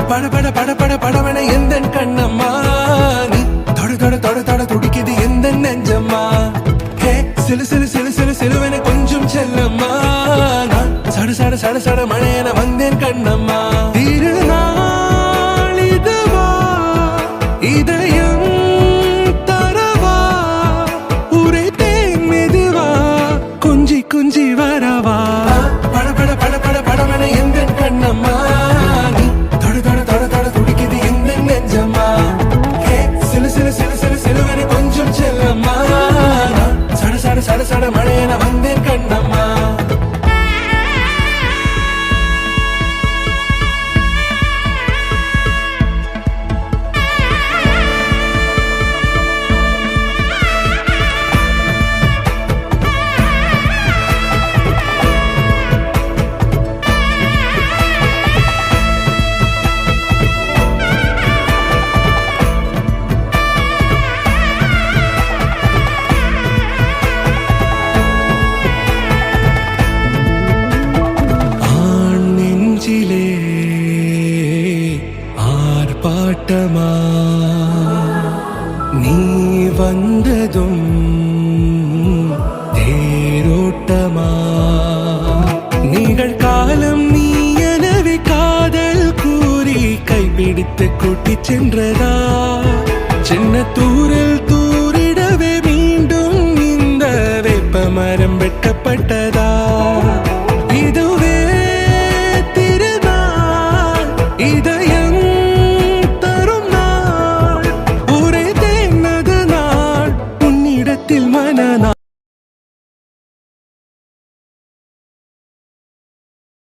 பட பட பட பட படவன எந்த கண்ணம்மா நீ தொட தொட தொட தொட துடிக்குது எந்த நெஞ்சம்மா ஹே சிலு சிலு சிலு சிலு சிலுவன கொஞ்சம் செல்லம்மா நான் சட சட சட சட மழையன வந்தேன் கண்ணம்மா திருநாள் இதுவா இதயம் தரவா உரைத்தேன் மெதுவா கொஞ்சி கொஞ்சி வரவா பட பட பட பட படவன எந்த கண்ணம்மா நீ தொட தொட தொட தொட துடிக்குது எந்த நெஞ்சம்மா ஹே சிலு சிலு சிலு சிலு சிலுவன கொஞ்சம் செல்லம்மா நான் சட சட சட சட மழையன வந்தேன் கண்ணம்மா ஆர்ப்பாட்டமா நீ வந்ததும் தேரோட்டமா நிகழ்காலம் நீ எனவே காதல் கூறி கைப்பிடித்து கூட்டிச் சென்றதா சின்ன தூரல்